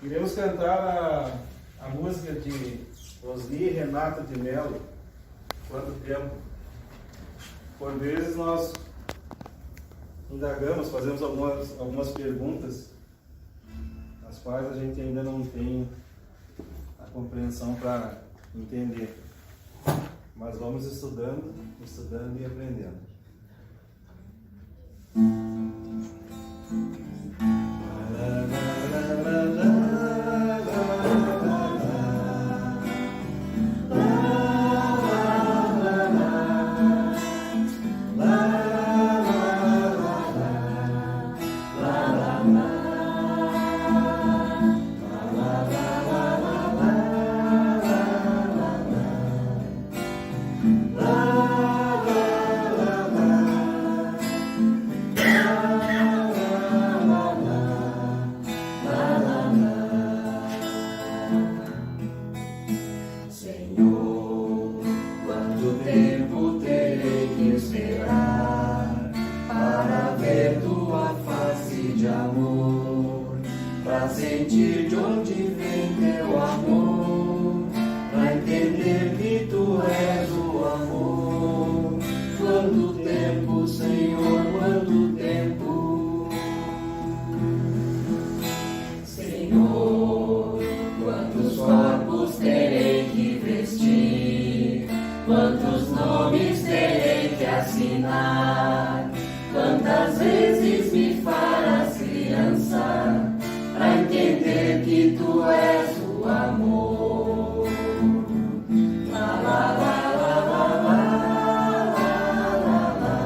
Iremos cantar a música de Osni Renato de Mello, Quanto Tempo. Por vezes nós indagamos, fazemos algumas perguntas, as quais a gente ainda não tem a compreensão para entender. Mas vamos estudando e aprendendo. Sentir de onde vem teu amor, pra entender que tu és o amor. Quanto tempo, Senhor, quanto tempo, Senhor, quantos corpos terei que vestir, quantos nomes terei que assinar, quantas vezes me farás criança, pra entender que tu és o amor. La la la la la la la la la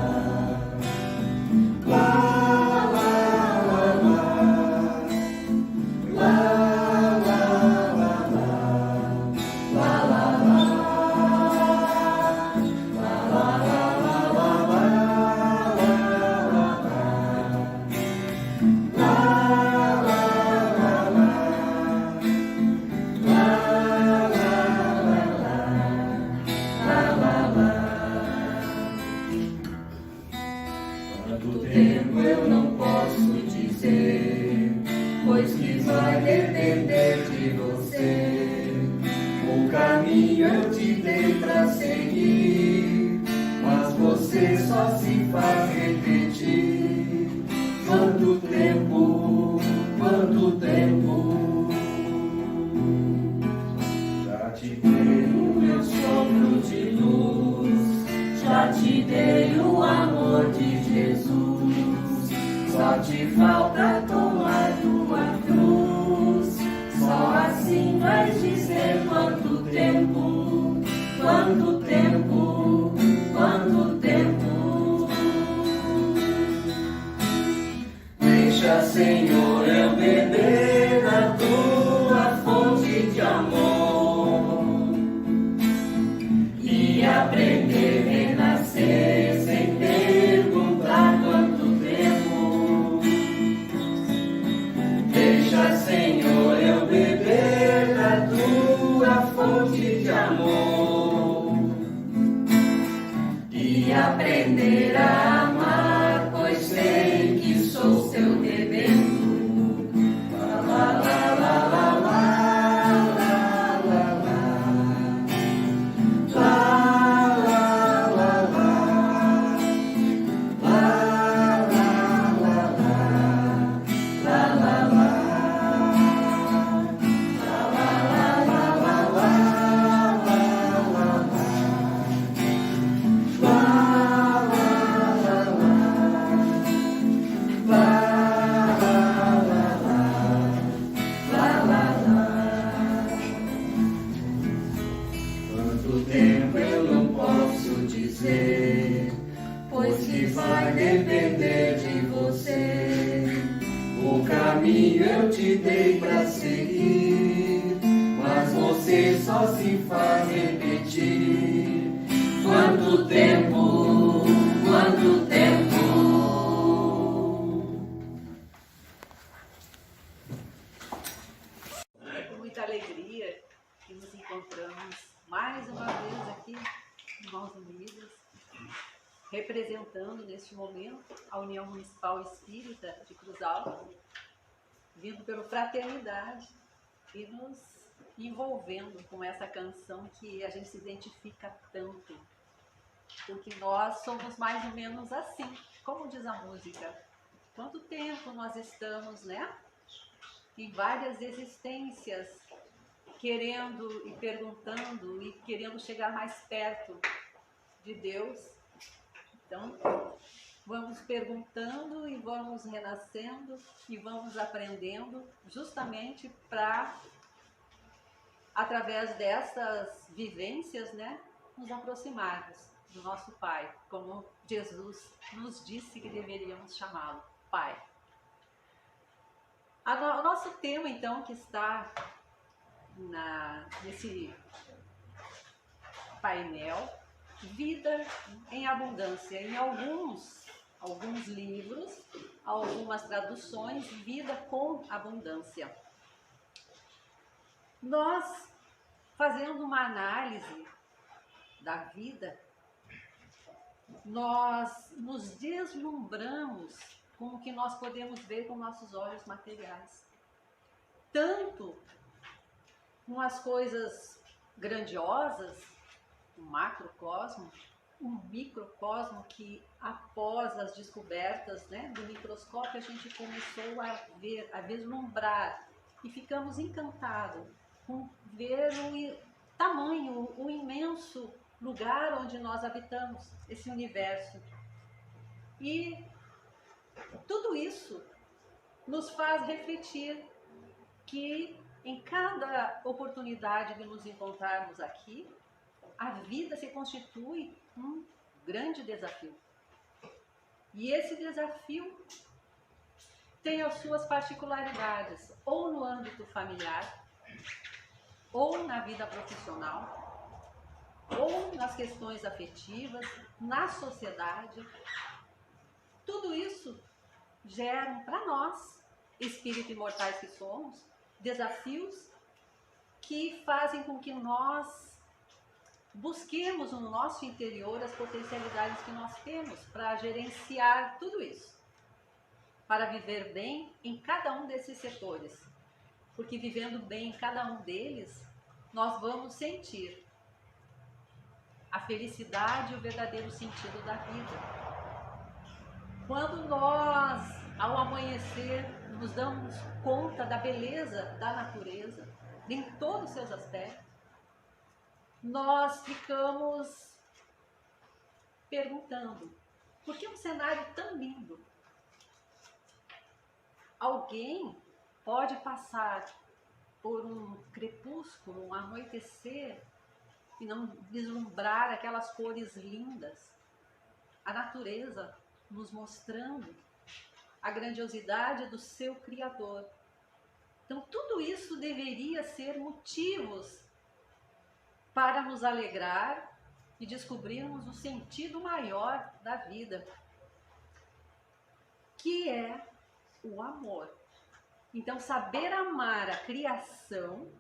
Quanto tempo eu não posso dizer, pois que vai depender de você. O caminho eu te dei pra seguir, mas você só se faz repetir. Quanto tempo, quanto tempo, já te dei o meu sopro de luz, já te dei o amor de Jesus. Só te falta tomar tua cruz. Só assim vais dizer quanto tempo, quanto tempo, quanto tempo. Deixa, Senhor, eu beber da tua fonte de amor e aprender a renascer sem perguntar quanto tempo. Deixa, Senhor, eu beber da tua fonte de amor e aprender a amar, pois sei que sou seu rebento. La la la la la la la la Quanto tempo eu não posso dizer, pois que vai depender de você. O caminho eu te dei pra seguir, mas você só se faz repetir. Quanto tempo, quanto tempo. É com muita alegria que nos encontramos mais uma vez aqui, irmãos unidos, representando neste momento a União Municipal Espírita de Cruz Alta, vindo pelo Fraternidade, e nos envolvendo com essa canção que a gente se identifica tanto. Porque nós somos mais ou menos assim, como diz a música. Quanto tempo nós estamos, né? Em várias existências, querendo e perguntando e querendo chegar mais perto de Deus. Então, vamos perguntando e vamos renascendo e vamos aprendendo justamente para, através dessas vivências, né, nos aproximarmos do nosso Pai, como Jesus nos disse que deveríamos chamá-lo, Pai. O nosso tema, então, que está nesse painel, vida em abundância. Em alguns livros, algumas traduções, vida com abundância. Nós, fazendo uma análise da vida, nós nos deslumbramos com o que nós podemos ver com nossos olhos materiais. Tanto com as coisas grandiosas, o macrocosmo, o microcosmo que após as descobertas, né, do microscópio a gente começou a ver, a vislumbrar e ficamos encantados com ver o tamanho, o imenso lugar onde nós habitamos, esse universo. E tudo isso nos faz refletir que em cada oportunidade de nos encontrarmos aqui, a vida se constitui um grande desafio. E esse desafio tem as suas particularidades, ou no âmbito familiar, ou na vida profissional, ou nas questões afetivas, na sociedade. Tudo isso gera para nós, espíritos imortais que somos, desafios que fazem com que nós busquemos no nosso interior as potencialidades que nós temos para gerenciar tudo isso, para viver bem em cada um desses setores. Porque vivendo bem em cada um deles, nós vamos sentir a felicidade e o verdadeiro sentido da vida. Quando nós, ao amanhecer, nos damos conta da beleza da natureza, em todos os seus aspectos, nós ficamos perguntando, por que um cenário tão lindo? Alguém pode passar por um crepúsculo, um anoitecer, e não vislumbrar aquelas cores lindas? A natureza nos mostrando a grandiosidade do seu Criador. Então, tudo isso deveria ser motivos para nos alegrar e descobrirmos o sentido maior da vida, que é o amor. Então, saber amar a criação,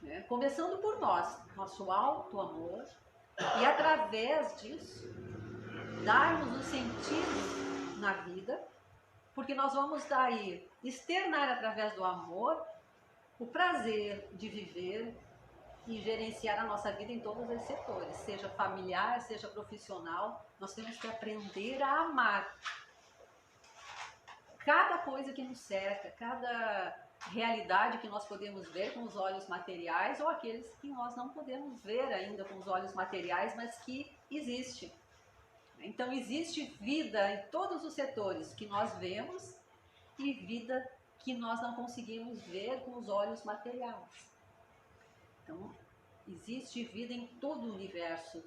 né, começando por nós, nosso alto amor, e através disso, darmos o sentido na vida, porque nós vamos daí externar através do amor o prazer de viver e gerenciar a nossa vida em todos os setores, seja familiar, seja profissional. Nós temos que aprender a amar cada coisa que nos cerca, cada realidade que nós podemos ver com os olhos materiais ou aqueles que nós não podemos ver ainda com os olhos materiais, mas que existe. Então existe vida em todos os setores que nós vemos e vida que nós não conseguimos ver com os olhos materiais. Então, existe vida em todo o universo.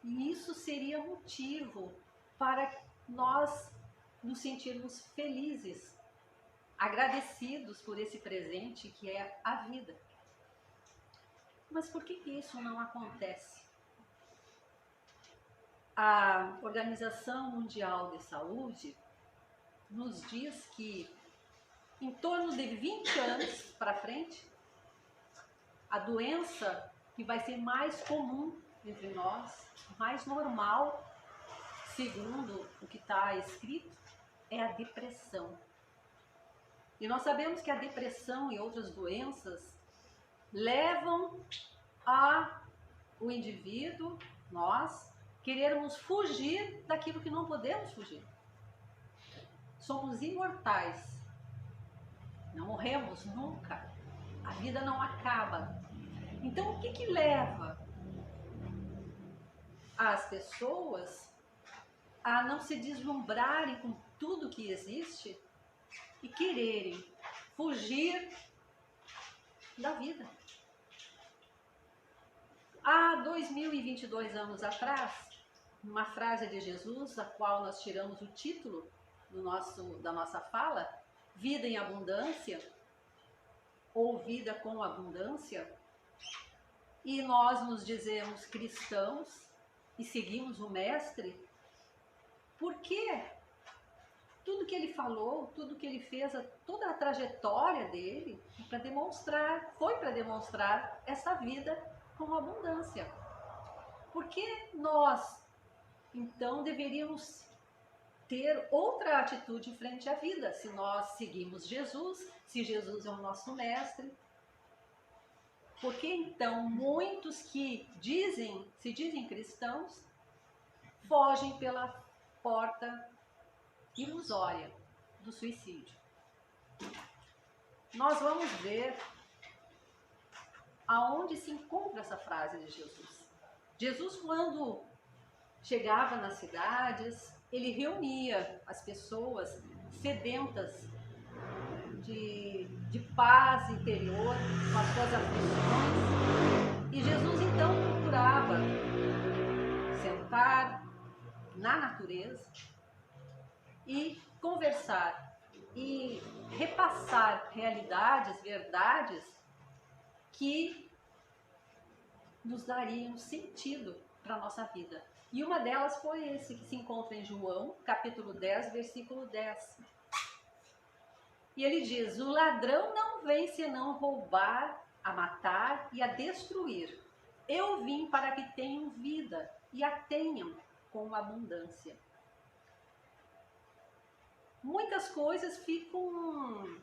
E isso seria motivo para nós nos sentirmos felizes, agradecidos por esse presente que é a vida. Mas por que isso não acontece? A Organização Mundial de Saúde nos diz que em torno de 20 anos para frente, a doença que vai ser mais comum entre nós, mais normal, segundo o que está escrito, é a depressão. E nós sabemos que a depressão e outras doenças levam o indivíduo, nós, querermos fugir daquilo que não podemos fugir. Somos imortais, não morremos nunca, a vida não acaba. Então, o que leva as pessoas a não se deslumbrarem com tudo que existe e quererem fugir da vida? Há 2022 anos atrás, uma frase de Jesus, a qual nós tiramos o título da nossa fala, vida em abundância, ou vida com abundância, e nós nos dizemos cristãos e seguimos o Mestre, porque tudo que ele falou, tudo que ele fez, toda a trajetória dele, foi para demonstrar essa vida com abundância. Por que nós, então, deveríamos ter outra atitude frente à vida, se nós seguimos Jesus, se Jesus é o nosso mestre? Porque então muitos que se dizem cristãos fogem pela porta ilusória do suicídio? Nós vamos ver aonde se encontra essa frase de Jesus. Jesus, quando chegava nas cidades, ele reunia as pessoas sedentas de paz interior, com as suas aflições, e Jesus então procurava sentar na natureza e conversar e repassar realidades, verdades que nos dariam sentido para a nossa vida. E uma delas foi esse que se encontra em João, capítulo 10, versículo 10. E ele diz: o ladrão não vem senão roubar, a matar e a destruir. Eu vim para que tenham vida e a tenham com abundância. Muitas coisas ficam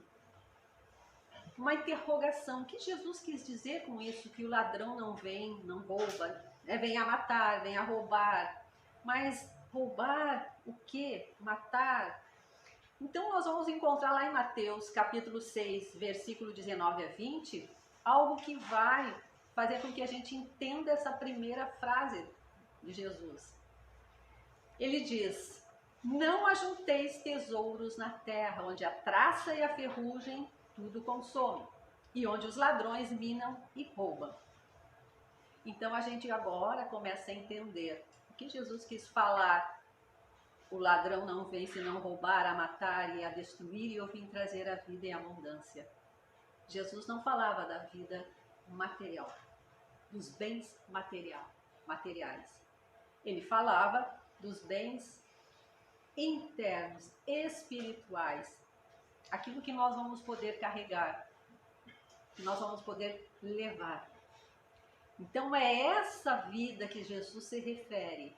uma interrogação. O que Jesus quis dizer com isso? Que o ladrão não vem, não rouba, vem a matar, vem a roubar. Mas roubar o quê? Matar? Então nós vamos encontrar lá em Mateus capítulo 6, versículo 19 a 20, algo que vai fazer com que a gente entenda essa primeira frase de Jesus. Ele diz: não ajunteis tesouros na terra, onde a traça e a ferrugem tudo consomem, e onde os ladrões minam e roubam. Então a gente agora começa a entender o que Jesus quis falar. O ladrão não vem senão roubar, a matar e a destruir, e eu vim trazer a vida em abundância. Jesus não falava da vida material, dos bens materiais. Ele falava dos bens internos, espirituais, aquilo que nós vamos poder carregar, que nós vamos poder levar. Então é essa vida que Jesus se refere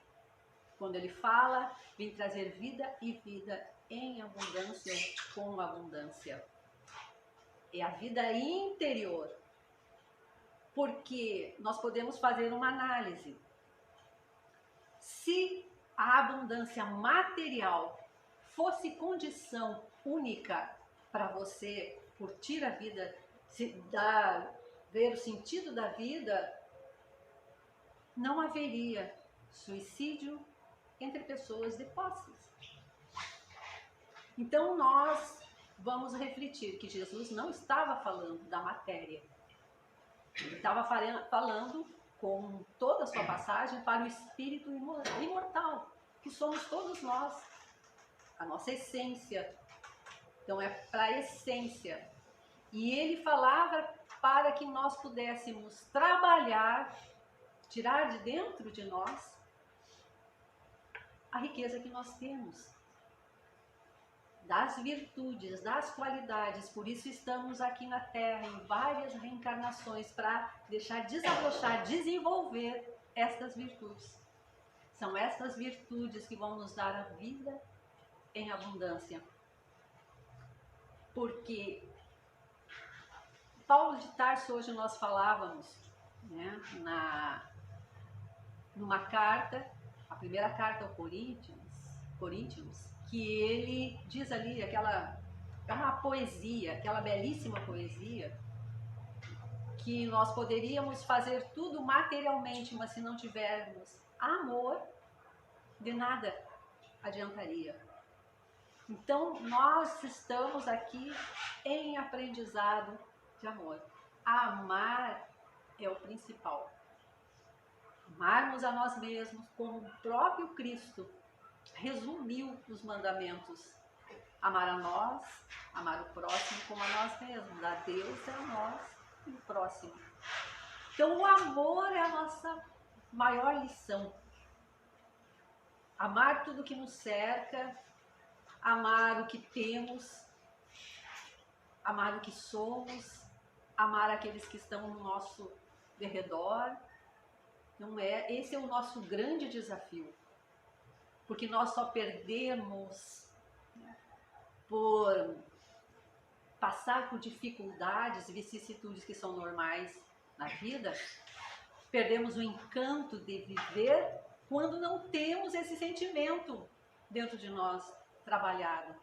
quando ele fala: vim trazer vida e vida em abundância, com abundância. É a vida interior. Porque nós podemos fazer uma análise. Se a abundância material fosse condição única para você curtir a vida, ver o sentido da vida, não haveria suicídio entre pessoas de posses. Então nós vamos refletir que Jesus não estava falando da matéria. Ele estava falando, com toda a sua passagem, para o espírito imortal, que somos todos nós, a nossa essência. Então é para a essência. E ele falava para que nós pudéssemos trabalhar, tirar de dentro de nós a riqueza que nós temos, das virtudes, das qualidades. Por isso estamos aqui na Terra em várias reencarnações, para deixar desabrochar, desenvolver estas virtudes. São estas virtudes que vão nos dar a vida em abundância. porque Paulo de Tarso, hoje nós falávamos, né, numa carta, a primeira carta ao Coríntios, que ele diz ali é uma poesia, aquela belíssima poesia, que nós poderíamos fazer tudo materialmente, mas se não tivermos amor, de nada adiantaria. Então, nós estamos aqui em aprendizado de amor. Amar é o principal. Amarmos a nós mesmos, como o próprio Cristo resumiu os mandamentos. Amar a nós, amar o próximo como a nós mesmos. A Deus é a nós e o próximo. Então, o amor é a nossa maior lição. Amar tudo que nos cerca, amar o que temos, amar o que somos, amar aqueles que estão no nosso derredor. Não é? Esse é o nosso grande desafio, porque nós só perdemos, né, por passar por dificuldades e vicissitudes que são normais na vida, perdemos o encanto de viver quando não temos esse sentimento dentro de nós trabalhado.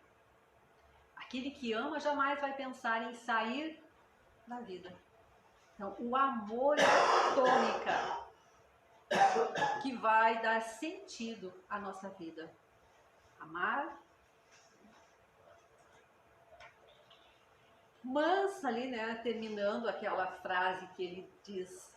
Aquele que ama jamais vai pensar em sair da vida. Então, o amor é a tônica que vai dar sentido à nossa vida. Amar. Mas ali, né, terminando aquela frase que ele diz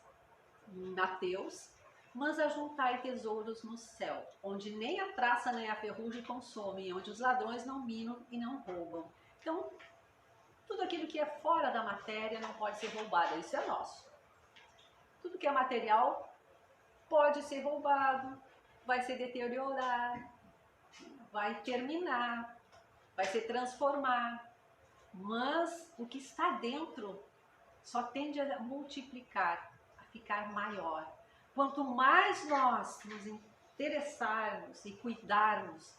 em Mateus, mas ajuntai tesouros no céu, onde nem a traça nem a ferrugem consomem, onde os ladrões não minam e não roubam. Então, tudo aquilo que é fora da matéria não pode ser roubado, isso é nosso. Tudo que é material pode ser roubado, vai se deteriorar, vai terminar, vai se transformar. Mas o que está dentro só tende a multiplicar, a ficar maior. Quanto mais nós nos interessarmos e cuidarmos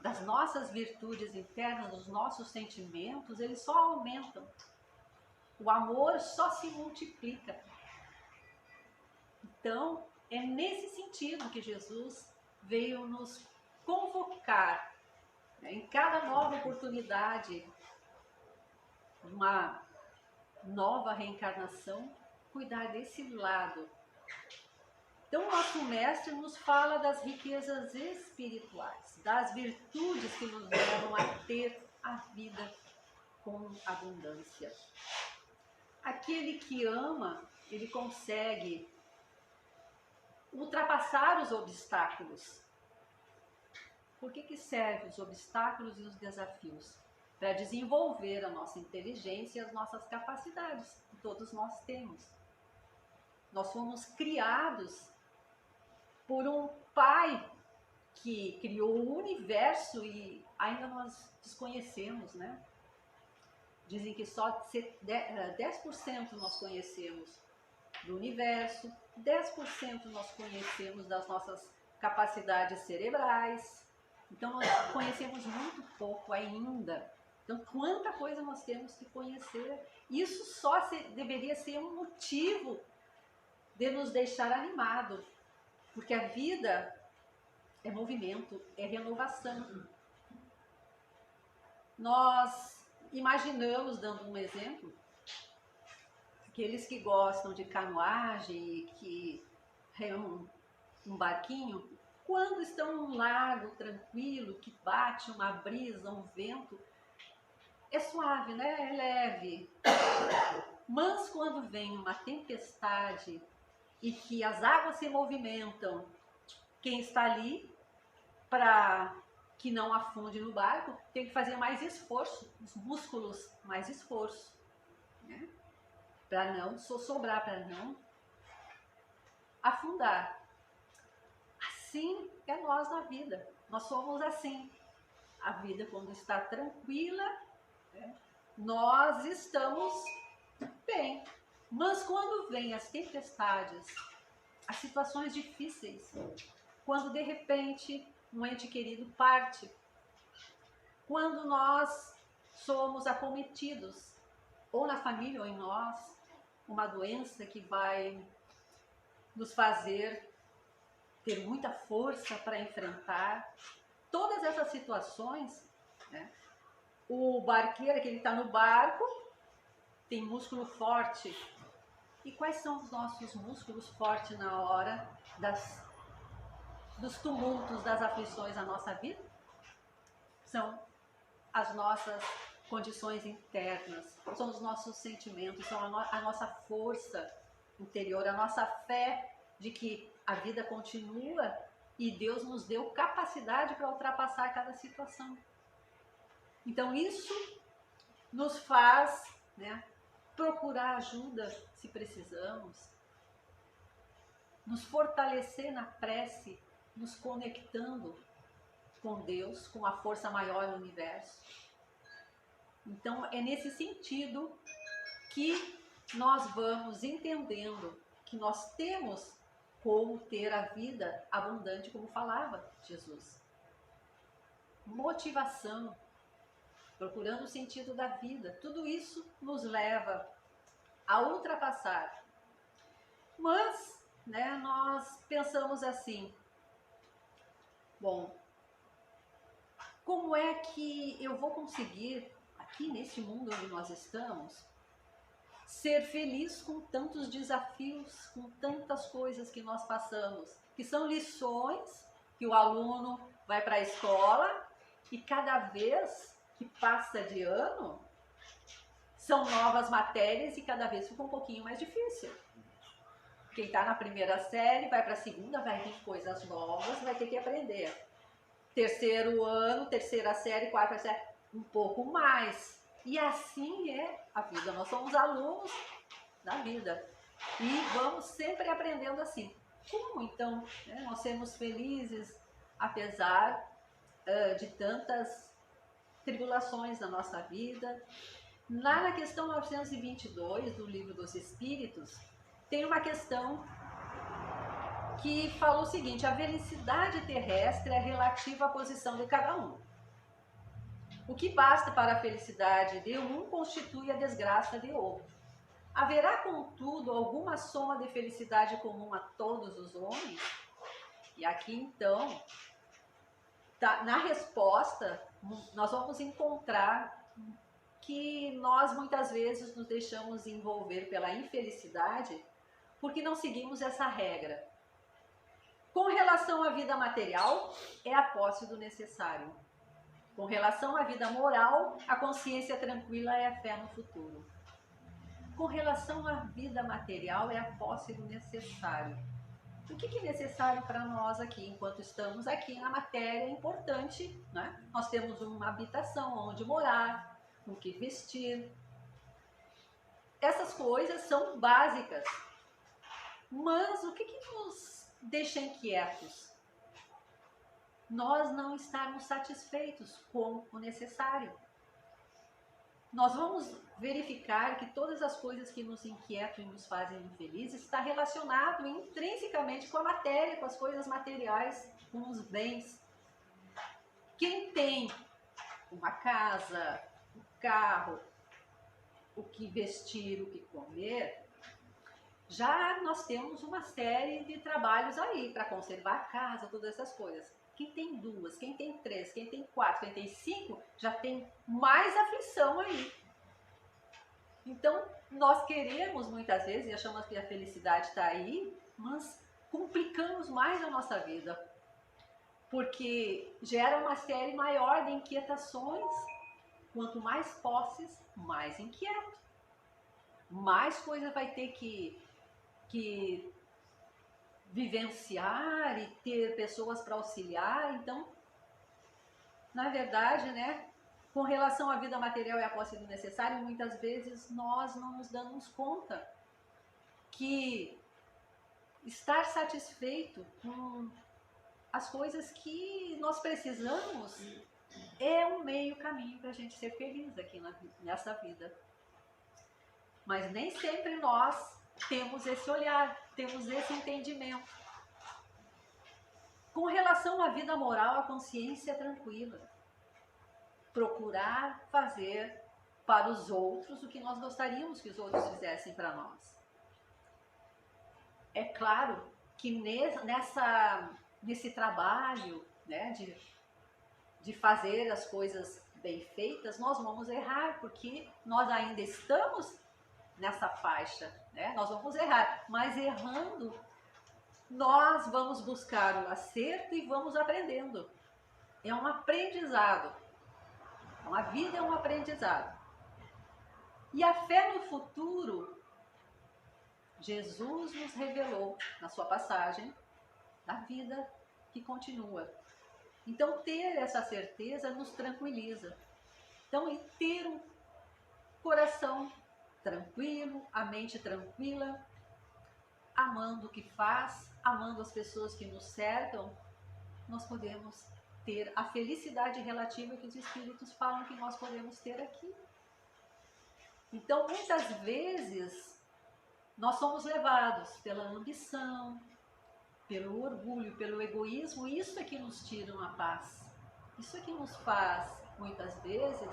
das nossas virtudes internas, dos nossos sentimentos, eles só aumentam. O amor só se multiplica. Então, é nesse sentido que Jesus veio nos convocar, né, em cada nova oportunidade, uma nova reencarnação, cuidar desse lado. Então, o nosso mestre nos fala das riquezas espirituais, das virtudes que nos levam a ter a vida com abundância. Aquele que ama, ele consegue ultrapassar os obstáculos. Por que servem os obstáculos e os desafios? Para desenvolver a nossa inteligência e as nossas capacidades, que todos nós temos. Nós fomos criados por um Pai que criou o universo e ainda nós desconhecemos, né? Dizem que só 10% nós conhecemos do universo, 10% nós conhecemos das nossas capacidades cerebrais. Então, nós conhecemos muito pouco ainda. Então, quanta coisa nós temos que conhecer. Isso só deveria ser um motivo de nos deixar animados. Porque a vida é movimento, é renovação. Nós imaginamos, dando um exemplo, aqueles que gostam de canoagem e que remam um barquinho, quando estão num lago tranquilo, que bate uma brisa, um vento, é suave, né? É leve. Mas quando vem uma tempestade e que as águas se movimentam, quem está ali, para que não afunde no barco, tem que fazer mais esforço, os músculos, mais esforço, né? Para não sossobrar, para não afundar. Assim é nós na vida, nós somos assim. A vida, quando está tranquila, né, nós estamos bem. Mas quando vem as tempestades, as situações difíceis, quando de repente um ente querido parte, quando nós somos acometidos, ou na família ou em nós, uma doença que vai nos fazer ter muita força para enfrentar todas essas situações, né? O barqueiro, que ele está no barco, tem músculo forte. E quais são os nossos músculos fortes na hora dos tumultos, das aflições na nossa vida? São as nossas condições internas, são os nossos sentimentos, são a nossa força interior, a nossa fé de que a vida continua e Deus nos deu capacidade para ultrapassar cada situação. Então isso nos faz, né, procurar ajuda se precisamos, nos fortalecer na prece, nos conectando com Deus, com a força maior do universo. Então é nesse sentido que nós vamos entendendo que nós temos como ter a vida abundante, como falava Jesus. Motivação, procurando o sentido da vida, tudo isso nos leva a ultrapassar. Mas, né, nós pensamos assim, bom, como é que eu vou conseguir, aqui nesse mundo onde nós estamos, ser feliz com tantos desafios, com tantas coisas que nós passamos, que são lições que o aluno vai para a escola e cada vez que passa de ano, são novas matérias e cada vez fica um pouquinho mais difícil. Quem está na primeira série vai para a segunda, vai vir coisas novas, vai ter que aprender. Terceiro ano, terceira série, quarta série, um pouco mais. E assim é a vida. Nós somos alunos da vida. E vamos sempre aprendendo assim. Como então, né, nós sermos felizes apesar de tantas tribulações na nossa vida? Lá na questão 922 do Livro dos Espíritos, tem uma questão que fala o seguinte: a felicidade terrestre é relativa à posição de cada um. O que basta para a felicidade de um constitui a desgraça de outro. Haverá, contudo, alguma soma de felicidade comum a todos os homens? E aqui, então, na resposta, nós vamos encontrar que nós muitas vezes nos deixamos envolver pela infelicidade porque não seguimos essa regra. Com relação à vida material, é a posse do necessário. Com relação à vida moral, a consciência tranquila é a fé no futuro. Com relação à vida material, é a posse do necessário. O que é necessário para nós aqui, enquanto estamos aqui na matéria importante, né? Nós temos uma habitação onde morar, o que vestir. Essas coisas são básicas. Mas o que nos deixa inquietos? Nós não estarmos satisfeitos com o necessário. Nós vamos verificar que todas as coisas que nos inquietam e nos fazem infelizes está relacionado intrinsecamente com a matéria, com as coisas materiais, com os bens. Quem tem uma casa, um carro, o que vestir, o que comer, já nós temos uma série de trabalhos aí para conservar a casa, todas essas coisas. Quem tem 2, quem tem 3, quem tem 4, quem tem 5, já tem mais aflição aí. Então, nós queremos muitas vezes, e achamos que a felicidade está aí, mas complicamos mais a nossa vida. Porque gera uma série maior de inquietações. Quanto mais posses, mais inquieto. Mais coisa vai ter que vivenciar e ter pessoas para auxiliar. Então, na verdade, né, com relação à vida material e à posse do necessário, muitas vezes nós não nos damos conta que estar satisfeito com as coisas que nós precisamos é um meio caminho para a gente ser feliz aqui nessa vida. Mas nem sempre nós temos esse olhar, temos esse entendimento. Com relação à vida moral, a consciência é tranquila. procurar fazer para os outros o que nós gostaríamos que os outros fizessem para nós. É claro que nesse trabalho, né, de fazer as coisas bem feitas, nós vamos errar, porque nós ainda estamos nessa faixa, né? Nós vamos errar, mas errando, nós vamos buscar o acerto e vamos aprendendo. É um aprendizado. Então, a vida é um aprendizado. E a fé no futuro, Jesus nos revelou na sua passagem da vida que continua. Então, ter essa certeza nos tranquiliza. Então, e ter um coração tranquilo, a mente tranquila, amando o que faz, amando as pessoas que nos cercam, nós podemos ter a felicidade relativa que os Espíritos falam que nós podemos ter aqui. Então, muitas vezes, nós somos levados pela ambição, pelo orgulho, pelo egoísmo, e isso é que nos tira a paz. Isso é que nos faz, muitas vezes,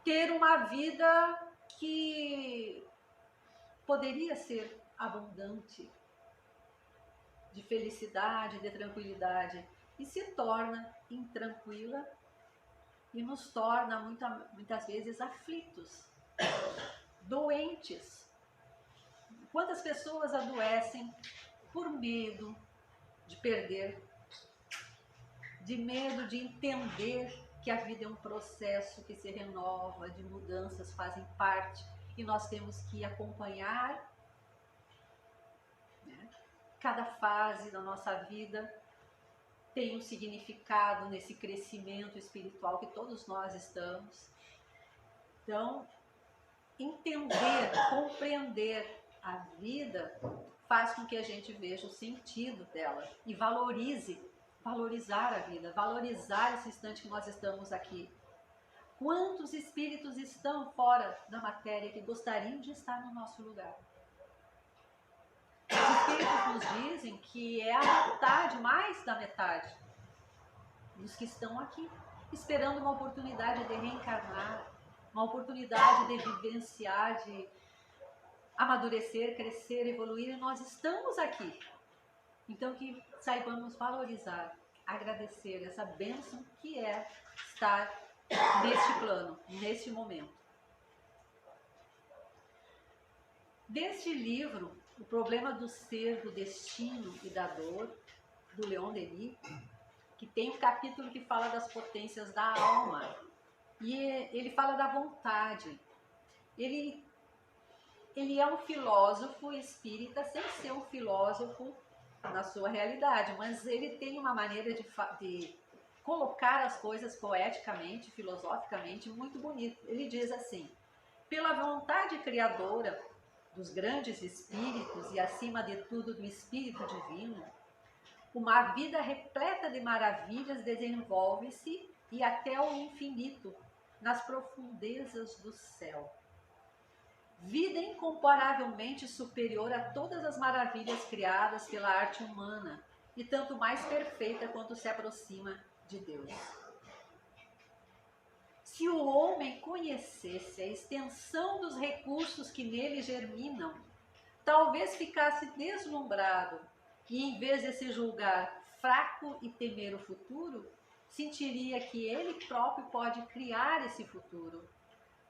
ter uma vida que poderia ser abundante, de felicidade, de tranquilidade, e se torna intranquila e nos torna muitas vezes aflitos, doentes. Quantas pessoas adoecem por medo de perder, de medo de entender que a vida é um processo que se renova, de mudanças fazem parte e nós temos que acompanhar, né? Cada fase da nossa vida tem um significado nesse crescimento espiritual que todos nós estamos. Então, entender, compreender a vida faz com que a gente veja o sentido dela e valorizar a vida, valorizar esse instante que nós estamos aqui. Quantos espíritos estão fora da matéria que gostariam de estar no nosso lugar? Os espíritos nos dizem que é a metade, mais da metade dos que estão aqui, esperando uma oportunidade de reencarnar, uma oportunidade de vivenciar, de amadurecer, crescer, evoluir, e nós estamos aqui. Então, que saibamos valorizar, agradecer essa bênção que é estar neste plano, neste momento. Deste livro, O Problema do Ser, do Destino e da Dor, do Leon Denis, que tem um capítulo que fala das potências da alma, e ele fala da vontade. Ele é um filósofo espírita sem ser um filósofo na sua realidade, mas ele tem uma maneira de colocar as coisas poeticamente, filosoficamente, muito bonito. Ele diz assim: pela vontade criadora dos grandes espíritos e, acima de tudo, do Espírito Divino, uma vida repleta de maravilhas desenvolve-se e até o infinito, nas profundezas do céu. Vida incomparavelmente superior a todas as maravilhas criadas pela arte humana e tanto mais perfeita quanto se aproxima de Deus. Se o homem conhecesse a extensão dos recursos que nele germinam, talvez ficasse deslumbrado e, em vez de se julgar fraco e temer o futuro, sentiria que ele próprio pode criar esse futuro.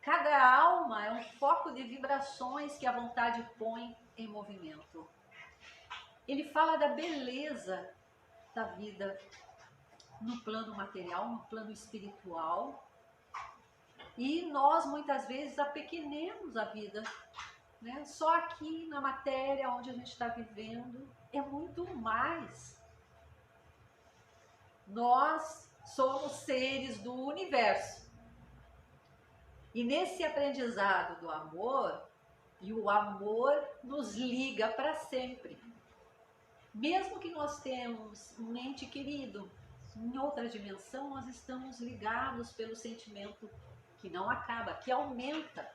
Cada alma é um foco de vibrações que a vontade põe em movimento. Ele fala da beleza da vida no plano material, no plano espiritual. E nós, muitas vezes, apequenemos a vida, né? Só aqui na matéria onde a gente está vivendo é muito mais. Nós somos seres do universo. E nesse aprendizado do amor, e o amor nos liga para sempre. Mesmo que nós tenhamos um ente querido em outra dimensão, nós estamos ligados pelo sentimento que não acaba, que aumenta.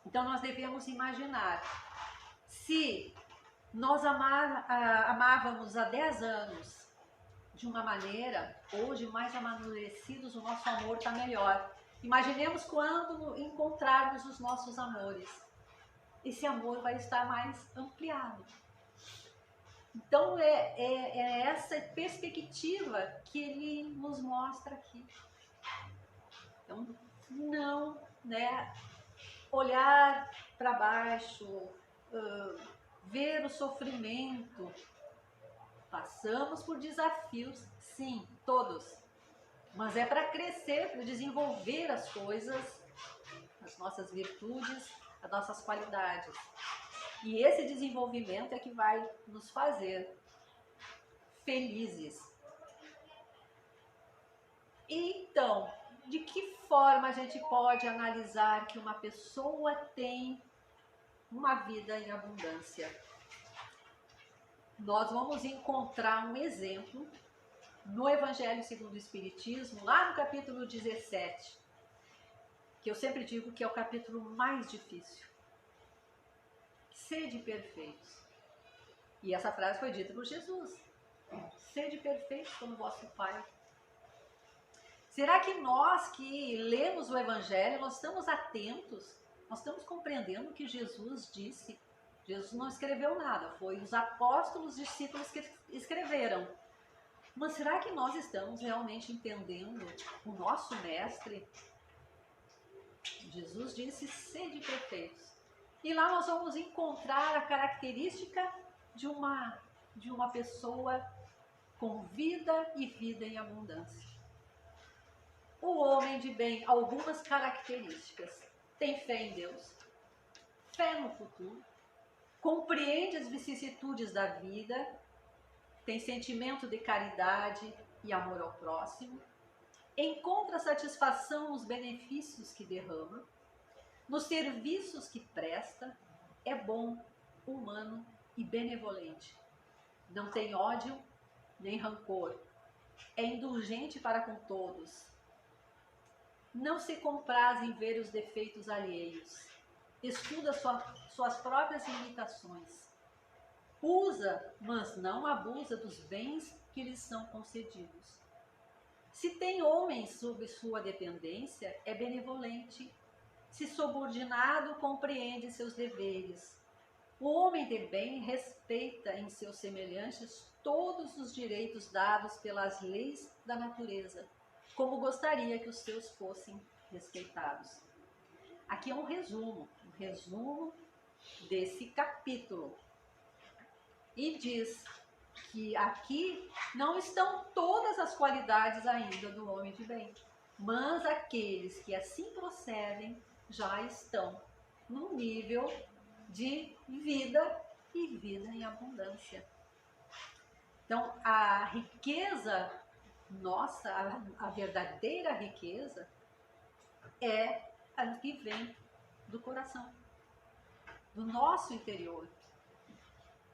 Então nós devemos imaginar, se nós amávamos há 10 anos de uma maneira, hoje mais amadurecidos, o nosso amor está melhor. Imaginemos quando encontrarmos os nossos amores. Esse amor vai estar mais ampliado. Então é essa perspectiva que ele nos mostra aqui. Então, não, né, olhar para baixo, ver o sofrimento. Passamos por desafios, sim, todos. Mas é para crescer, para desenvolver as coisas, as nossas virtudes, as nossas qualidades. E esse desenvolvimento é que vai nos fazer felizes. Então, de que forma a gente pode analisar que uma pessoa tem uma vida em abundância? Nós vamos encontrar um exemplo no Evangelho segundo o Espiritismo, lá no capítulo 17, que eu sempre digo que é o capítulo mais difícil. Sede perfeitos. E essa frase foi dita por Jesus. Sede perfeitos como vosso Pai. Será que nós que lemos o Evangelho, nós estamos atentos? Nós estamos compreendendo o que Jesus disse? Jesus não escreveu nada, foi os apóstolos, os discípulos que escreveram. Mas será que nós estamos realmente entendendo o nosso mestre? Jesus disse, sede perfeitos. E lá nós vamos encontrar a característica de uma pessoa com vida e vida em abundância. O homem de bem, algumas características. Tem fé em Deus, fé no futuro, compreende as vicissitudes da vida, tem sentimento de caridade e amor ao próximo, encontra satisfação nos benefícios que derrama, nos serviços que presta, é bom, humano e benevolente. Não tem ódio nem rancor, é indulgente para com todos, não se compraz em ver os defeitos alheios, estuda suas próprias limitações, usa, mas não abusa dos bens que lhes são concedidos. Se tem homens sob sua dependência, é benevolente. Se subordinado, compreende seus deveres. O homem de bem respeita em seus semelhantes todos os direitos dados pelas leis da natureza, como gostaria que os seus fossem respeitados. Aqui é um resumo desse capítulo. E diz que aqui não estão todas as qualidades ainda do homem de bem, mas aqueles que assim procedem já estão no nível de vida e vida em abundância. Então, a riqueza nossa, a verdadeira riqueza, é a que vem do coração, do nosso interior,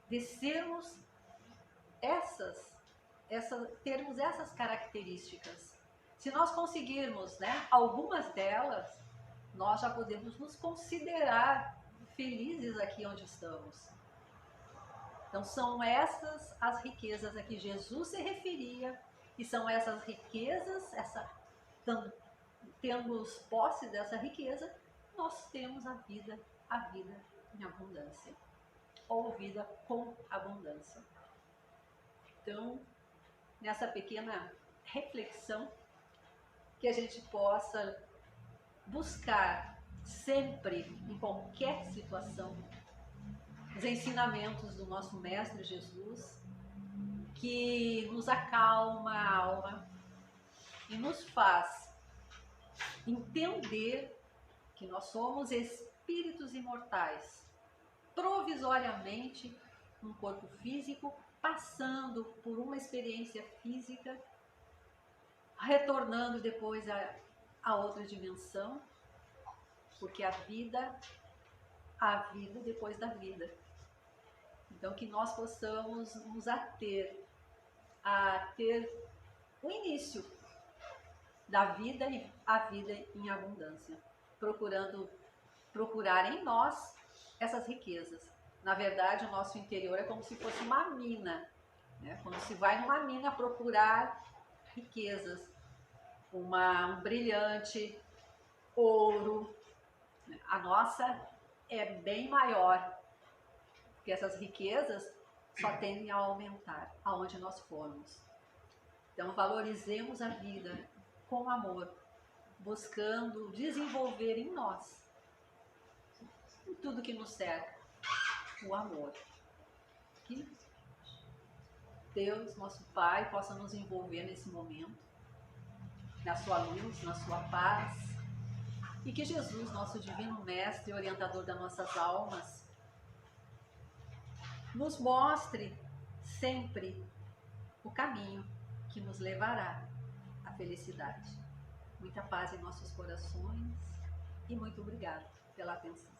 de sermos termos essas características. Se nós conseguirmos, né, algumas delas, nós já podemos nos considerar felizes aqui onde estamos. Então são essas as riquezas a que Jesus se referia, e são essas riquezas, temos posse dessa riqueza, nós temos a vida em abundância, ou vida com abundância. Então, nessa pequena reflexão, que a gente possa buscar sempre, em qualquer situação, os ensinamentos do nosso Mestre Jesus, que nos acalma a alma e nos faz entender que nós somos espíritos imortais, provisoriamente num corpo físico, passando por uma experiência física, retornando depois a outra dimensão, porque a vida depois da vida. Então, que nós possamos nos ater a ter o início da vida e a vida em abundância, procurar em nós essas riquezas. Na verdade, o nosso interior é como se fosse uma mina, né? Quando se vai numa mina procurar riquezas, um brilhante, ouro, né? A nossa é bem maior, porque essas riquezas só tendem a aumentar aonde nós formos. Então valorizemos a vida com amor, buscando desenvolver em nós, em tudo que nos cerca, o amor. Que Deus, nosso Pai, possa nos envolver nesse momento, na sua luz, na sua paz, e que Jesus, nosso divino mestre e orientador das nossas almas, nos mostre sempre o caminho que nos levará à felicidade. Muita paz em nossos corações e muito obrigada pela atenção.